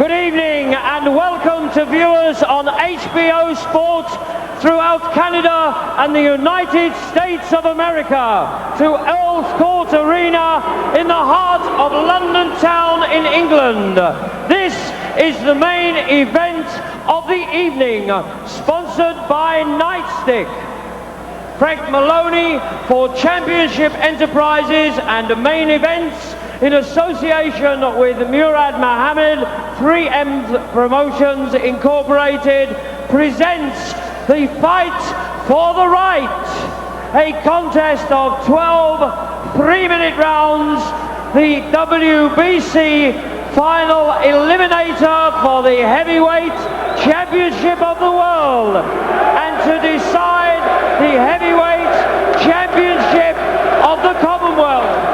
Good evening and welcome to viewers on HBO Sport throughout Canada and the United States of America to Earls Court Arena in the heart of London town in England. This is the main event of the evening, sponsored by Nightstick. Craig Maloney for Championship Enterprises and main events in association with Murad Mohammed, 3M Promotions Incorporated, presents the Fight for the Right, a contest of 12 3-minute rounds, the WBC final eliminator for the heavyweight championship of the world, and to decide the heavyweight championship of the Commonwealth.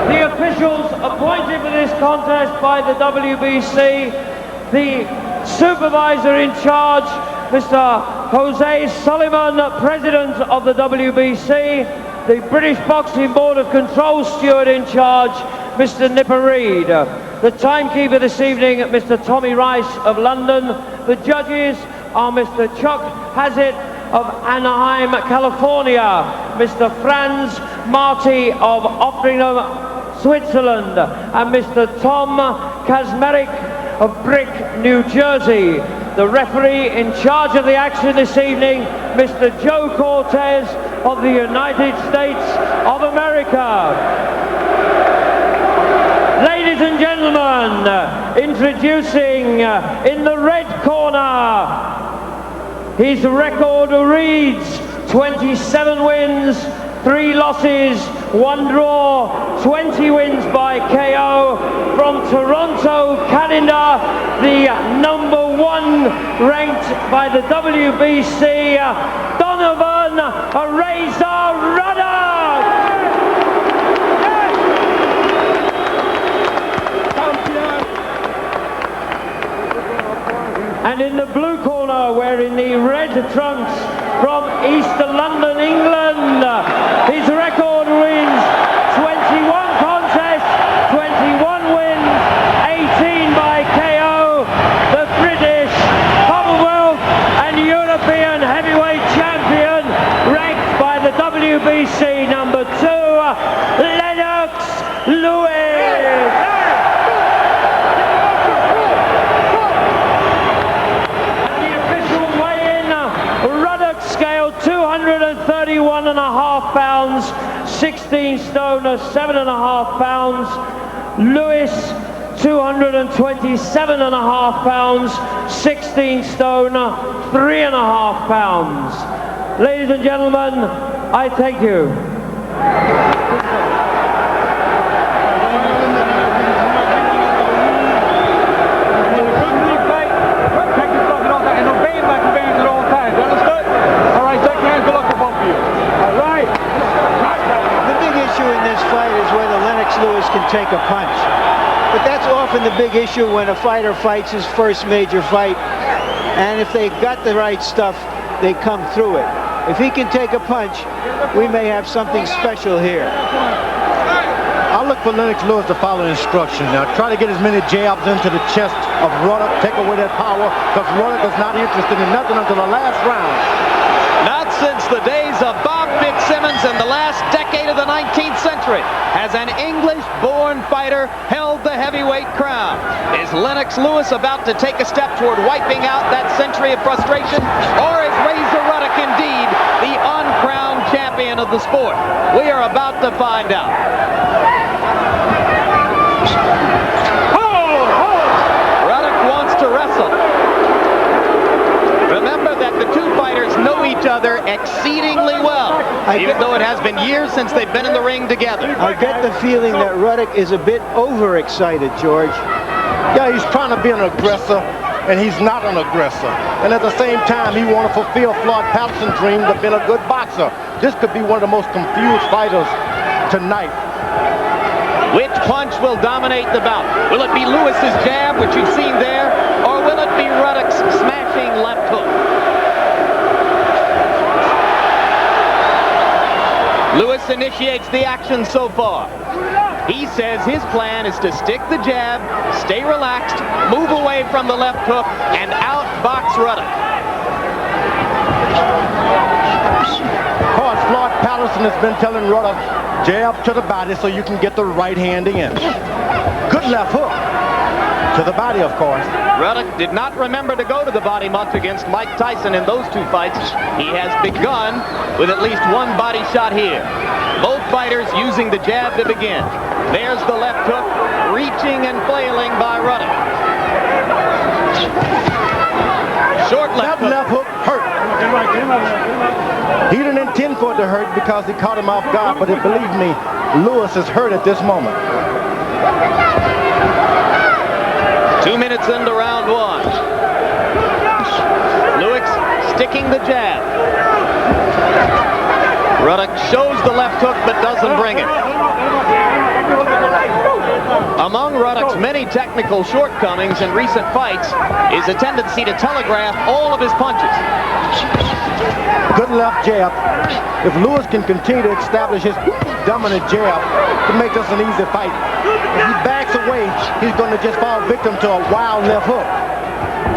The officials appointed for this contest by the WBC, the supervisor in charge, Mr. Jose Sullivan, president of the WBC, the British Boxing Board of Control steward in charge, Mr. Nipper Reid, the timekeeper this evening, Mr. Tommy Rice of London. The judges are Mr. Chuck Hazzett of Anaheim, California, Mr. Franz Marti of Ottringham, Switzerland, and Mr. Tom Kazmarek of Brick, New Jersey. The referee in charge of the action this evening, Mr. Joe Cortez of the United States of America. Ladies and gentlemen, introducing in the red corner, his record reads 27 wins, 3 losses, 1 draw, 20 wins by KO. From Toronto, Canada, the #1 ranked by the WBC, Donovan Razor Ruddock. And in the blue corner, wearing the red trunks from East London, England, his record wins 21 contests, 21 wins, 18 by KO, the British, Commonwealth and European heavyweight champion, ranked by the WBC #2, Lennox Lewis. Scale 231.5 pounds, 16 stone, 7.5 pounds. Lewis 227.5 pounds, 16 stone, 3.5 pounds. Ladies and gentlemen, I thank you. Lewis can take a punch, but that's often the big issue when a fighter fights his first major fight, and if they've got the right stuff, they come through it. If he can take a punch, we may have something special here. I'll look for Lennox Lewis to follow instruction. Now try to get as many jabs into the chest of Ruddock, take away that power, because Ruddock is not interested in nothing until the last round. Not since the days of Bob Fitzsimmons and the last decade of the 19th century has an English-born fighter held the heavyweight crown. Is Lennox Lewis about to take a step toward wiping out that century of frustration? Or is Razor Ruddock indeed the uncrowned champion of the sport? We are about to find out. Ruddock wants to wrestle. Remember that the two fighters know each other exceedingly well, even though it has been years since they've been in the ring together. I get the feeling that Ruddock is a bit overexcited, George. Yeah, he's trying to be an aggressor, and he's not an aggressor. And at the same time, he wants to fulfill Floyd Patterson's dream of being a good boxer. This could be one of the most confused fighters tonight. Which punch will dominate the bout? Will it be Lewis's jab, which you've seen there, or will it be Ruddock's smashing left hook? Lewis initiates the action so far. He says his plan is to stick the jab, stay relaxed, move away from the left hook, and outbox Ruddock. Of course, Floyd Patterson has been telling Ruddock, jab to the body so you can get the right hand in. Good left hook to the body, of course. Ruddock did not remember to go to the body much against Mike Tyson in those two fights. He has begun with at least one body shot here. Both fighters using the jab to begin. There's the left hook, reaching and flailing by Ruddock. Short left hook. That left hook hurt. He didn't intend for it to hurt because he caught him off guard, but believe me, Lewis is hurt at this moment. 2 minutes into round one. Lewis sticking the jab. Ruddock shows the left hook but doesn't bring it. Among Ruddock's many technical shortcomings in recent fights is a tendency to telegraph all of his punches. Good left jab. If Lewis can continue to establish his dominant jab, it makes this an easy fight. If he backs away, he's going to just fall victim to a wild left hook.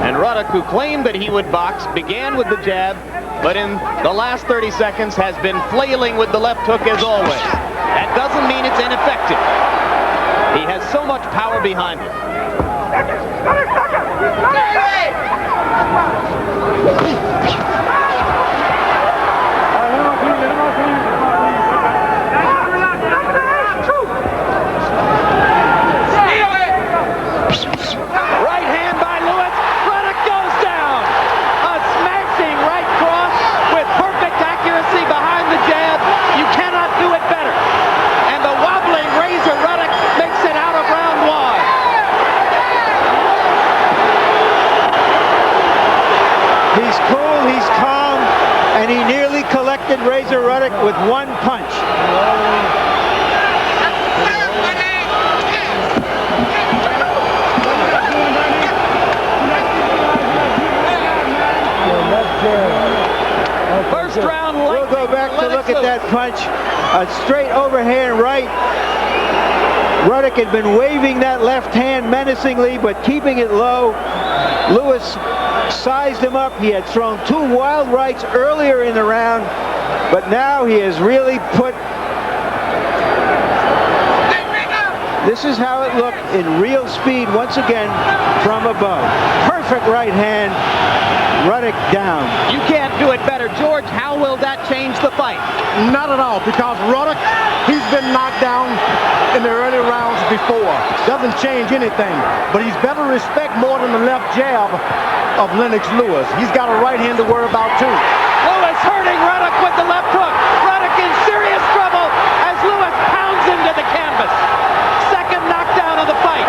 And Ruddock, who claimed that he would box, began with the jab, but in the last 30 seconds has been flailing with the left hook as always. That doesn't mean it's ineffective. He has so much power behind him. Right hand by Lewis. Ruddock goes down. A smashing right cross with perfect accuracy behind the jab. You cannot do it better. And the wobbling Razor Ruddock makes it out of round one. He's cool, he's calm, and he nearly collected Razor Ruddock with one punch. First round. We'll go back to look at that punch. A straight overhand right. Ruddock had been waving that left hand menacingly, but keeping it low. Lewis sized him up. He had thrown two wild rights earlier in the round, but now he has really put... This is how it looked in real speed once again from above. Perfect right hand. Ruddock down. You can't do it better. George, how will that change the fight? Not at all, because Ruddock, he's been knocked down in the early rounds before. Doesn't change anything, but he's better respect more than the left jab of Lennox Lewis. He's got a right hand to worry about too. Lewis hurting Ruddock with the left hook. Ruddock in serious trouble as Lewis pounds into the canvas. Second knockdown of the fight.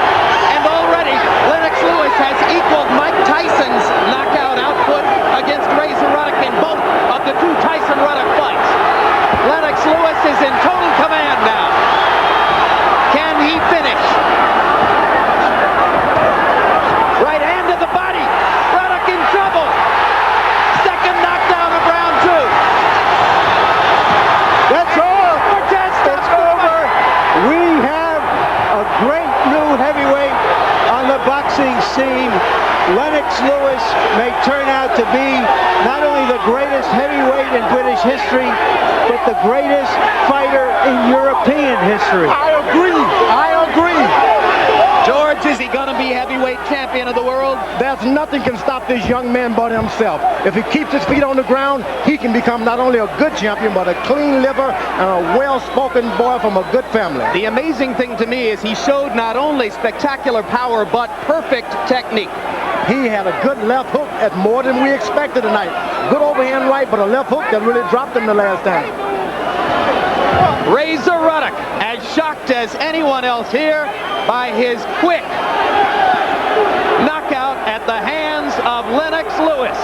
And already Lennox Lewis has equaled Mike Tyson's knockout output against Razor Ruddock in both of the two Tyson-Ruddock fights. Lennox Lewis is in total command now. Can he finish? Right hand to the body. Ruddock in trouble. Second knockdown of round two. That's all. Cortez stops It's the over. fight. We have a great new heavyweight on the boxing scene. Lennox Lewis may turn out to be not only the greatest heavyweight in British history, but the greatest fighter in European history. I agree. I agree. George, is he going to be heavyweight champion of the world? There's nothing can stop this young man but himself. If he keeps his feet on the ground, he can become not only a good champion, but a clean liver and a well-spoken boy from a good family. The amazing thing to me is he showed not only spectacular power, but perfect technique. He had a good left hook at more than we expected tonight. Good overhand right, but a left hook that really dropped him the last time. Razor Ruddock, as shocked as anyone else here by his quick knockout at the hands of Lennox Lewis.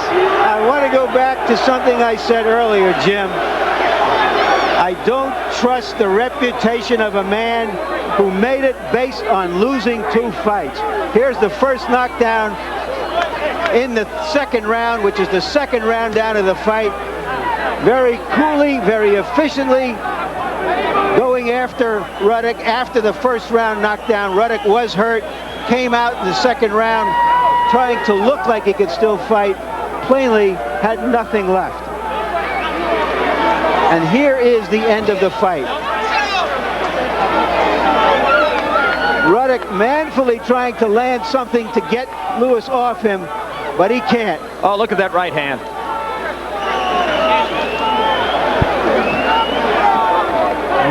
I want to go back to something I said earlier, Jim. I don't trust the reputation of a man who made it based on losing two fights. Here's the first knockdown in the second round, which is the second round down of the fight. Very coolly, very efficiently, going going after Ruddock after the first round knockdown. Ruddock was hurt, came out in the second round trying to look like he could still fight, plainly had nothing left. And here is the end of the fight. Ruddock manfully trying to land something to get Lewis off him, but he can't. Oh, look at that right hand.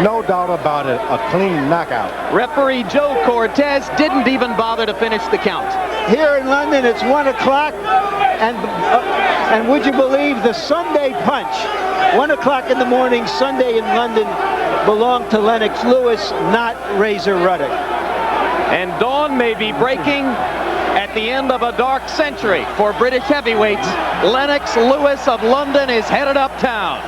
No doubt about it, a clean knockout. Referee Joe Cortez didn't even bother to finish the count. Here in London, it's 1 o'clock, and would you believe the Sunday punch, 1 o'clock in the morning, Sunday in London, belonged to Lennox Lewis, not Razor Ruddock. And dawn may be breaking at the end of a dark century for British heavyweights. Lennox Lewis of London is headed uptown.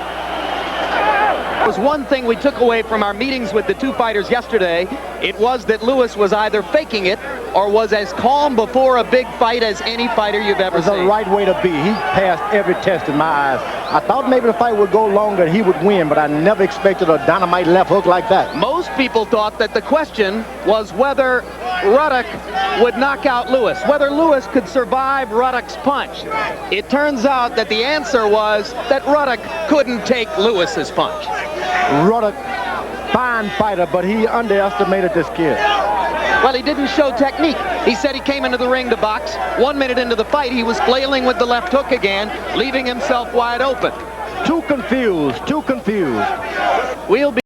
There was one thing we took away from our meetings with the two fighters yesterday. It was that Lewis was either faking it or was as calm before a big fight as any fighter you've ever seen. It's the right way to be. He passed every test in my eyes. I thought maybe the fight would go longer and he would win, but I never expected a dynamite left hook like that. Most people thought that the question was whether Ruddock would knock out Lewis, whether Lewis could survive Ruddock's punch. It turns out that the answer was that Ruddock couldn't take Lewis's punch. Ruddock, fine fighter, but he underestimated this kid. Well, he didn't show technique. He said he came into the ring to box. 1 minute into the fight, he was flailing with the left hook again, leaving himself wide open. Too confused, too confused. We'll be